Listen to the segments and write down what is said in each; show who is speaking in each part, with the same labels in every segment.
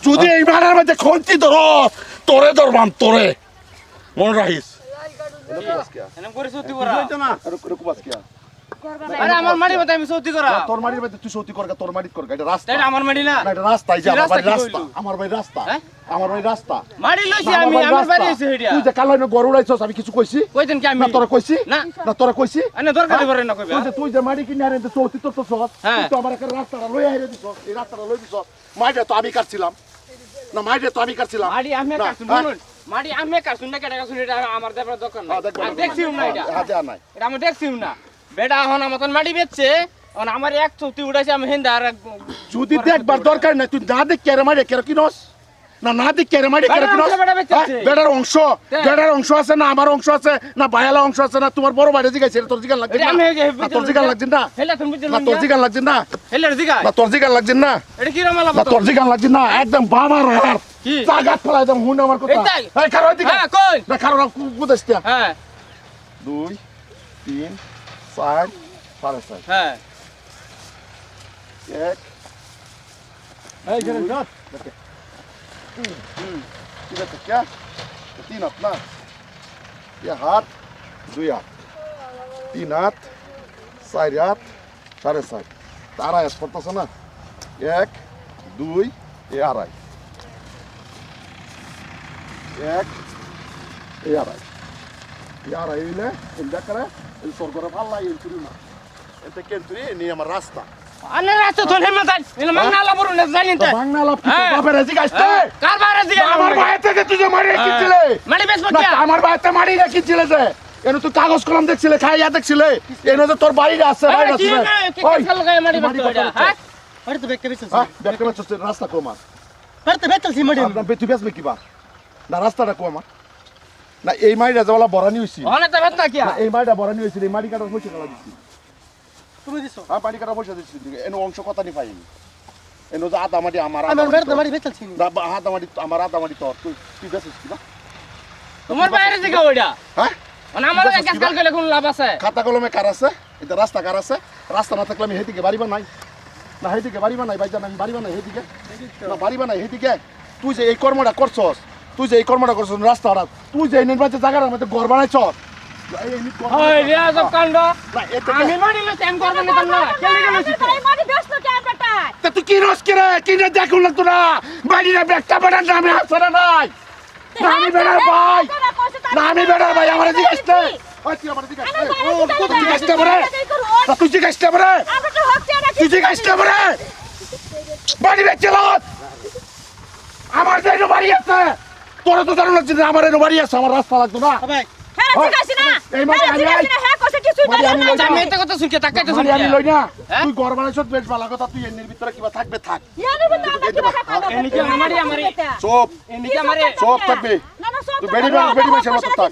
Speaker 1: যদি এই মারার মধ্যে খন্তি ধরো তোরে ধরবাম তোরে মনে রাখিস
Speaker 2: এরকম করে সত্যি করা
Speaker 1: আরে
Speaker 2: আরে আমার মাটি মতো আমি সত্যি করা
Speaker 1: তোর মারির মধ্যে তুই সত্যি করগা তোর মারিত করগা এটা রাস্তা
Speaker 2: তাই আমার মাটি না
Speaker 1: না এটা রাস্তা এই যে
Speaker 2: এই
Speaker 1: আমার
Speaker 2: রাস্তা
Speaker 1: বাড়ি
Speaker 2: কি
Speaker 1: রাস্তা
Speaker 2: হইলো?
Speaker 1: আমার বাড়ি রাস্তা
Speaker 2: হ্যাঁ?
Speaker 1: আমার বাড়ি রাস্তা
Speaker 2: মাটি লইছি
Speaker 1: না,
Speaker 2: আমি
Speaker 1: বাড়ি
Speaker 2: আমার বাড়ি
Speaker 1: রাস্তা।
Speaker 2: এসে হেডিয়া
Speaker 1: তুই যে কালাইনো গরু উড়াইছস আমি কিছু কইছি
Speaker 2: কইতেন কি আমি
Speaker 1: না তোরা কইছি
Speaker 2: না
Speaker 1: না তোরা কইছি
Speaker 2: আনে দরকার পড়ে না কইবা
Speaker 1: তুই যে মাটি কিনে আনতে চৌতি তোর তো সহজ
Speaker 2: হ্যাঁ।
Speaker 1: তুই তো আমার একটা রাস্তাটা লই আইরে দিছস এই রাস্তাটা লই দিছস মাইটা তো আমি কাটছিলাম না মাইটা তো আমি কাটছিলাম
Speaker 2: মাটি আমি
Speaker 1: না,
Speaker 2: কাটছুন
Speaker 1: হ্যাঁ?
Speaker 2: শুনুন মাটি আমি কাটছুন না কেটে কাটছুন এটা আমার দেবার দরকার নাই
Speaker 1: হ্যাঁ, দেখবো,
Speaker 2: আর
Speaker 1: দেখবো।
Speaker 2: দেখছিও না এটা
Speaker 1: হ্যাঁ, দেয়া নাই।
Speaker 2: এটা আমি দেখছিও না বেটা এখন আমার মাটি বেচছে এখন আমার এক চৌতি উড়াইছে আমি হিন্দা আর
Speaker 1: যদি দেখবার দরকার নাই তুই না দেখ কেরে মারি কেরে কিনস না দেখ কেরে মারি কেরে
Speaker 2: বেটার
Speaker 1: কিনস
Speaker 2: অংশ বেটা বেচছে।
Speaker 1: বেটার অংশ
Speaker 2: হ্যাঁ।
Speaker 1: বেটার অংশ আছে না আমার অংশ আছে না বায়ালা অংশ আছে না তোমার বড় বাইরে জিগাইছে তোর জিগান লাগছে
Speaker 2: এটা
Speaker 1: না
Speaker 2: আমি এই যে
Speaker 1: না, তোর জিগান লাগছে না
Speaker 2: হেলা তুমি বুঝছো
Speaker 1: না তোর জিগান লাগছে না
Speaker 2: হেলার দিগা
Speaker 1: না তোর জিগান লাগছে না
Speaker 2: এটা কি রমালা
Speaker 1: না তোর জিগান লাগছে না একদম বাবার হার
Speaker 2: কি?
Speaker 1: জাগাত ফেলা একদম হুন আমার কথা
Speaker 2: এই তাই?
Speaker 1: এই কারো দিকে
Speaker 2: হ্যাঁ কই
Speaker 1: না কারো কুদেশ দিয়া
Speaker 2: হ্যাঁ
Speaker 1: 2 3 4 5
Speaker 2: হ্যাঁ
Speaker 1: 1 এই জেনে না ঠিক আছে क्या 3 हाथ ना ये हाथ 2 हाथ 3 हाथ 4 हाथ 4.5 তারা এস করতেছ না 1 2 এ আড়াই 1 এ আড়াই হইলে এটা করে এই সরগরে ভাল লাগে চুরি না এটা কেন্তুরি নিয়ে আমার রাস্তা
Speaker 2: আনে রাস্তা তো হেমা তাই এলা মাংনালা বড় না জানেন তো
Speaker 1: বাংলা লাভ কি
Speaker 2: হ্যাঁ।
Speaker 1: বাপের এসে গাইতে
Speaker 2: কার বাইরে দিকে
Speaker 1: আমার ভাই থেকে তুই যে মারি রেখেছিলে
Speaker 2: মাটি বেচ
Speaker 1: না
Speaker 2: পড়িয়া
Speaker 1: আমার ভাইতে মারি রেখেছিলে যে এনে তুই কাগজ কলম দেখছিলে খাইয়া দেখছিলে এনে যে তোর বাড়িতে আছে বাইরে
Speaker 2: কি
Speaker 1: আছে
Speaker 2: না কি কাল গায় মাটি বেচ পড়িয়া হ্যাঁ
Speaker 3: বাড়িতে ব্যাগটা বেচছি
Speaker 1: হ্যাঁ দেখতে পাচ্ছিস রাস্তা কমা
Speaker 3: বাড়িতে বেচছি মাটি
Speaker 1: আপনার তুই বেসবে কিবা না রাস্তাটা কমা না এই মাইটা যাওয়ালা বরানি হইছি
Speaker 2: ওখানে তো বেচ না কি
Speaker 1: না এই মাইটা বরানি হইছি এই মাটি কাটার পয়সা কাটা দিছি
Speaker 3: তুমি দিছো
Speaker 1: হ্যাঁ মাটি কাটার পয়সা দিছি এনে অংশ কথা নি পাইনি এনে যে আধা মাটি আমার
Speaker 3: আমার বাড়িতে মাটি বেচছি
Speaker 1: না আধা মাটি আমার আধা মাটি তোর তুই বেসছিস কিবা
Speaker 2: তোমার বাইরে দিকে ওইটা
Speaker 1: হ্যাঁ
Speaker 2: মানে আমার এক কাল গেলে কোন লাভ আছে
Speaker 1: খাতা কলমে কার আছে এটা রাস্তা কার আছে রাস্তা না থাকলে আমি হেদিকে বাড়ি বানাই না হেদিকে বাড়ি বানাই ভাইজান আমি বাড়ি বানাই হেদিকে না বাড়ি বানাই হেদিকে তুই যে এই কর্মটা করছস রাস্তাটা তুই যে এই নির্বাচন জায়গাটার মধ্যে ঘর বানাইছস
Speaker 2: ওই রিয়াজব কাণ্ড
Speaker 1: না এটা
Speaker 2: আমি মাটি লইছি আমি করব না না কেলি গেল
Speaker 1: তুই কি রস করে কি রে দেখুন লাগতো না বাড়ির ব্যাগটা বানান না আমি আসরে নাই না আমি বেড়ার ভাই না আমি বেড়ার ভাই আমার দিকে আসতে ওই তুই আমার দিকে আসতে তুই দিকে আসতে বরে না তুই দিকে আসতে বরে তুই দিকে আসতে বরে বাড়ি বেচে লাত আমার যে বাড়ি আছে তোরা তো জানো লাগছে আমার এই বাড়ি আছে আমার রাস্তা লাগতো না
Speaker 3: ভাই
Speaker 1: এই মানে
Speaker 2: আমি এটা কথা শুনকে তাকাইতে
Speaker 1: মানে আমি লই না
Speaker 2: হ্যাঁ?
Speaker 1: তুই ঘর বানাইছ বেশ ভালো কথা তুই এর ভিতরে কিবা থাকবে থাক
Speaker 2: এনিকে আমারে
Speaker 1: চুপ
Speaker 2: এনিকে আমারে
Speaker 1: চুপ থাকবে তুই বেডি মানুষের মতো থাক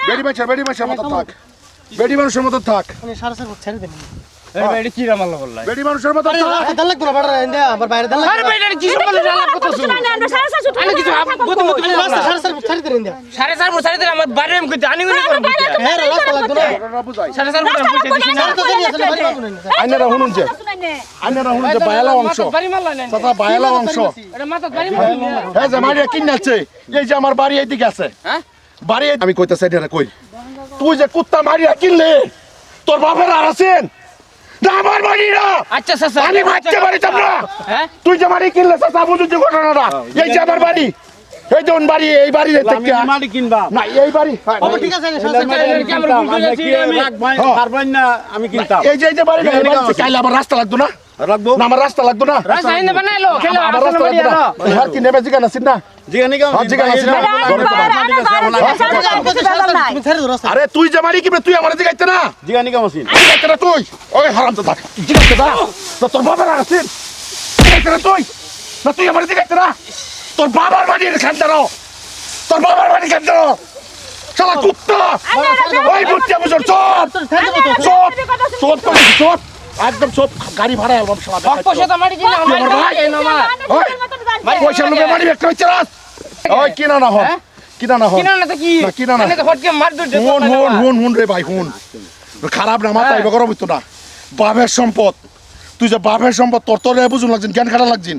Speaker 1: বেডি মানুষের মতো থাক বেডি মানুষের মতো থাক
Speaker 3: আমি 4.5 ছেড়ে দেন
Speaker 2: এই বেডি কি রামাল বললাই
Speaker 1: বেডি মানুষের মতো থাক
Speaker 3: দাল লাগবে না বাড়া এন্ডা আমার বাইরে দাল
Speaker 2: আরে বেডি কি সব বলে জানা কথা শুন আমি কিছু গতি মত
Speaker 3: লাগবে রাস্তা 4.5 ছেড়ে দেন এন্ডা
Speaker 2: সাড়ে চার বছর ধরে আমার বাড়ি আমি কইতে আনি গুনি করব
Speaker 3: হ্যাঁ রাস্তা লাগবে না
Speaker 1: ওরা বুঝাই
Speaker 2: সাড়ে চার বছর পয়সা দিছি না
Speaker 3: তো জানি আসলে বাড়ি পাবো না
Speaker 1: আইনারা শুনুন যে বায়ালা অংশ
Speaker 2: বাড়ি মারলা না
Speaker 1: তথা বায়ালা অংশ
Speaker 2: এটা মাথা বাড়ি মারলা
Speaker 1: হ্যাঁ যে মারিয়া কিনাচ্ছে এই যে আমার বাড়ি এইদিকে আছে
Speaker 2: হ্যাঁ
Speaker 1: বাড়ি আমি কইতাছি এটা কই তুই যে কুত্তা মারিয়া কিনলে তোর বাপের আর আছেন না আমার বাড়ি না
Speaker 2: আচ্ছা চাচা
Speaker 1: আমি মারতে পারিতাম না
Speaker 2: হ্যাঁ
Speaker 1: তুই যে বাড়ি কিনলে চাচা বুঝুন যে ঘটনাটা এই যে আমার বাড়ি এই যে বাড়ি এই বাড়ি থেকে
Speaker 4: মাটি কিনবা
Speaker 1: না এই বাড়ি
Speaker 3: ও ঠিক আছে
Speaker 2: কি আমরা ভুল করেছি আমি
Speaker 4: পারবেন না আমি কিনতাম
Speaker 1: এই যে বাড়ি না এই বাড়ি কাইলে আমার রাস্তা লাগতো না
Speaker 4: রাখবো
Speaker 1: না আমার রাস্তা লাগতো না
Speaker 2: রাস্তা আইনে বানাইলো খেলা
Speaker 1: আমার
Speaker 2: আসলে
Speaker 1: রাস্তা
Speaker 2: বাড়ি
Speaker 1: লাগতো না
Speaker 2: আর
Speaker 1: হার কি নেবে জিগান আছিস না
Speaker 4: যেখানে
Speaker 1: হ্যাঁ, যেখানে আছে না।
Speaker 3: তুমি ছেড়ে দাও রাস্তা
Speaker 1: আরে তুই যে বাড়ি কিবে তুই আমার জিগাইতে না
Speaker 4: যেখানে কামাসিন
Speaker 1: জিগাইতে না তুই ওই হারাম তো থাক জিগাইতে না তো তোর বাবার আর আছিস জিগাইতে না তুই না তুই আমার জিগাইতে না তোর বাবার বাড়ি খান দাও তোর বাবার বাড়ি খান দাও শালা কুত্তা ওই বুঝতে বুঝো চোপ চোপ চোপ তো চোপ একদম চোপ গাড়ি ভাড়া অ্যালবাম শালা
Speaker 2: পয়সা তো মারি কিনা
Speaker 1: তুই আমার ভাই?
Speaker 2: আমার
Speaker 1: পয়সা লোকে বাড়ি একটা হচ্ছে রাস ওই কিনা না হন কিনা না হন
Speaker 2: কিনা না তো কি
Speaker 1: না, কিনা না।
Speaker 2: আনে তো ফটকে মার দে
Speaker 1: হুন রে ভাই হুন খারাপ না মাথা এবার গরম হইতো না বাপের সম্পদ তুই যে বাপের সম্পদ তোর তোর বুঝুন লাগছেন জ্ঞান খাটা লাগছেন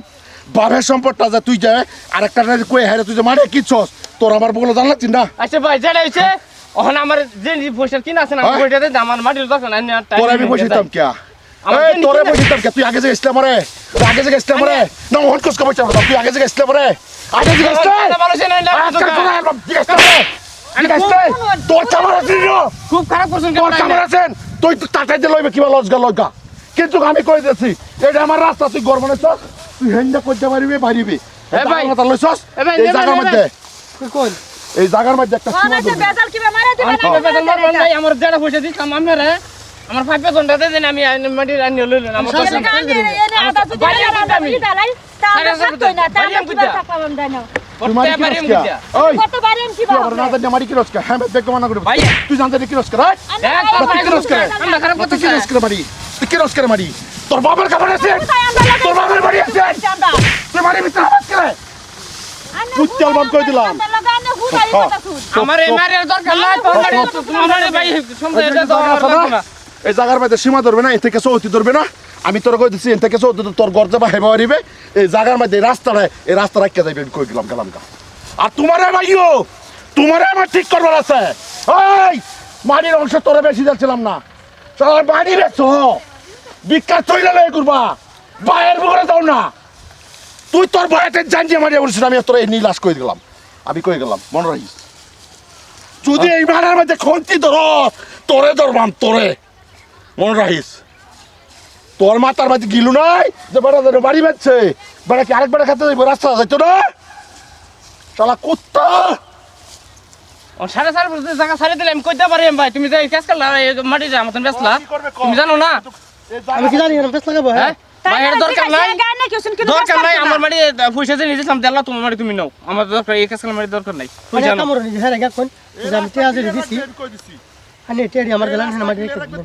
Speaker 1: বাপের সম্পদটা যা তুই যা আরেকটা কয়ে হারে তুই যে মারে কিচ্ছস তোর আমার বলে জানলাচ্ছি না
Speaker 2: আচ্ছা ভাই যেটা হইছে এখন আমার যে পয়সা কিনা আছে না
Speaker 1: হ্যাঁ?
Speaker 2: ওইটাতে আমার মাটির দরকার নাই না
Speaker 1: তোর আমি বসিতাম কে
Speaker 2: আমার
Speaker 1: এই
Speaker 2: কিনে
Speaker 1: তোরে
Speaker 2: কিনে-
Speaker 1: বসিতাম কে তুই আগে যে গেছিলাম রে তুই আগে যে গেছিলাম রে না ওহন কোস কবে চাও তুই আগে যে গেছিলাম রে আগে যে গেছিলাম
Speaker 2: ভালো সে নাই
Speaker 1: তোর চামার আছে
Speaker 2: খুব খারাপ করছেন
Speaker 1: তোর চামার আছেন তুই তো টাটাইতে লইবে কিবা লজগা লজগা কিন্তু আমি কই দিয়েছি এটা আমার রাস্তা তুই গর্ব নেছ তুই হেন্ডা করতে পারিবি পারিবি
Speaker 2: এ ভাই,
Speaker 1: কথা লইছস
Speaker 2: এ ভাই,
Speaker 1: এই
Speaker 2: নেবেন,
Speaker 1: জায়গার
Speaker 2: নেবেন।
Speaker 1: মধ্যে
Speaker 3: কোন
Speaker 1: এই জায়গার মধ্যে একটা সীমা
Speaker 5: অনেক
Speaker 1: ধরবি।
Speaker 5: বেজাল কিবা মারা দিবা
Speaker 2: আমি
Speaker 5: না
Speaker 2: তো বেতন মারবেন নাই আমার যেটা পয়সা দিতাম আপনারা আমার 5 বেতনটাতে দেন আমি মাটির আনি লইলেন আমার
Speaker 3: সাড়ে
Speaker 2: দশ
Speaker 3: সাত-
Speaker 2: টাকা।
Speaker 5: এনে আদা যদি
Speaker 2: বাড়ি আমি
Speaker 5: আদা
Speaker 2: আমি।
Speaker 5: যদি দালাই তা আমরা
Speaker 2: সাড়ে সাত
Speaker 5: থাকতই না তা
Speaker 2: বাড়ি
Speaker 5: আমরা
Speaker 2: আমি
Speaker 5: কিবা
Speaker 2: কুইতা।
Speaker 5: থাকলাম জানো
Speaker 1: তুই মারি
Speaker 2: করতে পারি
Speaker 1: কিরস
Speaker 2: আমি
Speaker 1: কে?
Speaker 2: কুইতা।
Speaker 1: ওই
Speaker 5: কত বারেন কিবা
Speaker 1: তুই আমার না জানি মারি কিরস কে? হ্যাঁ দেখতে মানা করে
Speaker 2: ভাই।
Speaker 1: তুই জানতে কিরস কে রাইট
Speaker 2: এক
Speaker 1: তুই
Speaker 2: কথা
Speaker 1: কিরস কে
Speaker 2: আমরা খারাপ
Speaker 1: তুই
Speaker 2: করতেছি
Speaker 1: কিরস কে মারি তুই কিরস কে মারি তোর বাবার খবর আছে
Speaker 5: কোথায় আমরা লাগাই
Speaker 1: তোর বাবার বাড়ি আছে
Speaker 5: আমরা
Speaker 1: তুই মারি ভিতরে আওয়াজ করে ফুটতে আলবাম কই দিলাম।
Speaker 5: আমরা লাগানো হুদাই
Speaker 1: হ্যাঁ।
Speaker 5: কথা শুন
Speaker 2: আমার এই মারের দরকার নাই তোর মারি তোমার ভাই সমঝে এটা তো আমার দরকার না।
Speaker 1: এই জায়গার মধ্যে সীমা ধরবে না এ থেকে চৌতি ধরবে না আমি তোর কই দিচ্ছি এ থেকে চৌতি তোর গর্জা বা হেবা হরিবে এই জায়গার মধ্যে এই রাস্তা রাখিয়ে যাইবে আমি কই গেলাম গেলাম গা আর তোমারে ভাইও তোমারে আমার ঠিক করবার আছে ওই মাটির অংশ তোরে বেশি যাচ্ছিলাম না সবাই বাড়ি বেছো বিখ্যাত তৈলা লয়ে করবা বাইরের বুকরে যাও না তুই তোর ভয়তে জানিয়ে মারিয়া বলছিস আমি তোর এই নীলাস কই দিলাম আমি কই গেলাম মনে রাখিস যদি এই মারার মধ্যে খন্তি ধর তোরে ধরবাম তোরে মনে রাখিস তোর মাথার মাঝে গিলু নাই যে বেড়া ধরে বাড়ি বেচছে বেড়া কি আরেক বেড়া খেতে যাইব রাস্তা যাইতো না শালা কুত্তা
Speaker 2: ও 4.5 টাকা ছাড়ে দিলে আমি কইতে পারি ভাই তুমি যে কাজ করলা এই মাটি যা মতন বেচলা তুমি জানো না
Speaker 3: আমি কি জানি এরকম পেছ লাগাবো
Speaker 2: হ্যাঁ
Speaker 3: হ্যাঁ
Speaker 2: ভাই এর দরকার নাই
Speaker 5: গানে কেউছেন কিন্তু
Speaker 2: দরকার নাই আমার মাটি পয়সা দিয়ে নিয়েছিলাম দেলা তোমার মাটি তুমি নাও আমার দরকার এই কাজ করলে মাটি দরকার নাই তুমি
Speaker 3: মানে
Speaker 2: জানো
Speaker 3: কামড় নিজে হ্যাঁ রেখা কোন যে আমি টিয়া জড়ি দিছি আনি টিয়া আমার গেলান হ্যাঁ মাটি রেখে দিবো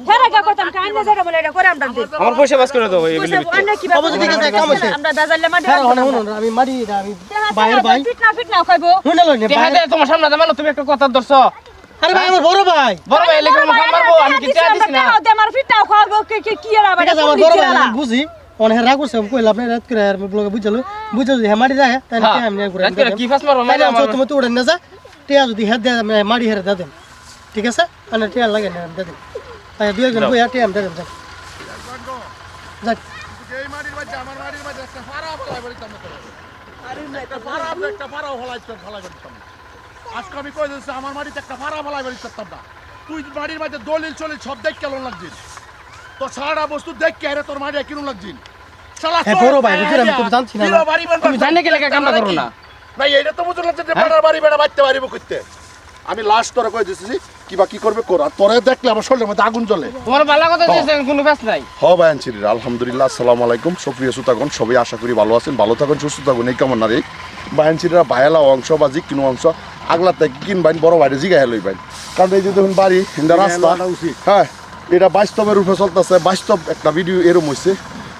Speaker 5: হেরা গা করতাম কানে যেটা বলে এটা করে আমরা দিই
Speaker 2: আমার পয়সা বাস করে দাও এগুলি
Speaker 5: অনেক কিবা
Speaker 3: অবশ্যই ঠিক আছে, কাম হইছে।
Speaker 5: আমরা দাজালে মাটি
Speaker 3: হ্যাঁ হন হন আমি মারি আমি বাইরের ভাই
Speaker 5: ফিটনা খাইবো
Speaker 3: হুনে লই নে
Speaker 2: দেখা যায় তোমার সামনে দেখানো তুমি একটা কথা ধরছো
Speaker 3: আরে ভাই আমার বড় ভাই
Speaker 2: বড় ভাই লেগে আমাকে মারবো আমি কি চাই দিছি না
Speaker 5: আমার ফিটনাও খাওয়াবো কি আর আবার
Speaker 3: ঠিক আছে আমার বড় ভাই আমি বুঝি অন হেরা করছে আমি কইলাম না রাত করে আর ব্লগে বুঝালো বুঝালো যে মারি যায় তাই
Speaker 2: হ্যাঁ,
Speaker 3: আমি করে
Speaker 2: রাত করে কি ফাস মারবো
Speaker 3: তাই
Speaker 2: মারবো আমার
Speaker 3: তুমি তো উড়ে না যা টিয়া যদি হেড দেয় মারি হেরে দেন ঠিক আছে মানে টিয়া লাগে না দেন তাই দুই একজন বই টিয়া দেন যান যাক
Speaker 1: এই মাটির মধ্যে আমার মাটির মধ্যে একটা ফাড়া ফলাই বলিতাম না তোরে আরে না একটা ফাড়া একটা ফাড়াও ফলাই বলিতাম আজকে আমি কই দিছি আমার মাটিতে একটা ফাড়া ফলাই বলিতাম না তুই মাটির মধ্যে দলিল চলিল সব দেখ কেমন লাগছিস তো সারা বস্তু দেখ কে রে তোর মাটি কেমন লাগছিস শালা
Speaker 3: হ্যাঁ, বড় ভাই, বুঝলি, আমি তো জানছি না।
Speaker 2: তুমি জানি কি লেখা কামটা করো না
Speaker 1: না এটা তো বুঝল লাগছে যে বেড়ার বাড়ি বেড়া বাঁচতে পারিব করতে আমি লাস্ট তোরা কই দিছি কিবা কি করবে কর আর তোরে দেখলে আমার শরীরের মধ্যে আগুন জ্বলে
Speaker 2: তোমার ভালো কথা দিয়েছেন কোনো ফাস নাই
Speaker 1: বায়ান ছিলেন আলহামদুলিল্লাহ আসসালামু আলাইকুম সুপ্রিয় শ্রোতাগণ সবাই আশা করি ভালো আছেন ভালো থাকুন সুস্থ থাকুন এই কামনা রে বায়ান ছিলেন বায়ালা অংশ বা যে কোনো অংশ আগলা থেকে কিনবাইন বড় বাইরে জিগা হেলই বাইন কারণ এই যে দেখুন বাড়ি হিন্দা রাস্তা হ্যাঁ এটা বাস্তবের রূপে চলতেছে বাস্তব একটা ভিডিও এরম হয়েছে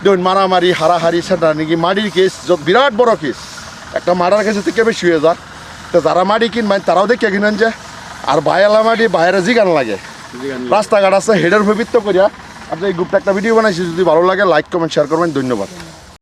Speaker 1: দেখুন মারামারি হারাহারি সেটা নাকি মাটির কেস বিরাট বড় কেস একটা মারার কেসের থেকে বেশি হয়ে যাক তো যারা মাটি কিনবেন তারাও দেখে কিনেন যে আর বায়ালা মাটি বাইরে জিগান লাগে রাস্তাঘাট আছে হেডের উপর ভিত্তি করিয়া আপনি এই গ্রুপটা একটা ভিডিও বানাইছি যদি ভালো লাগে লাইক কমেন্ট শেয়ার করবেন ধন্যবাদ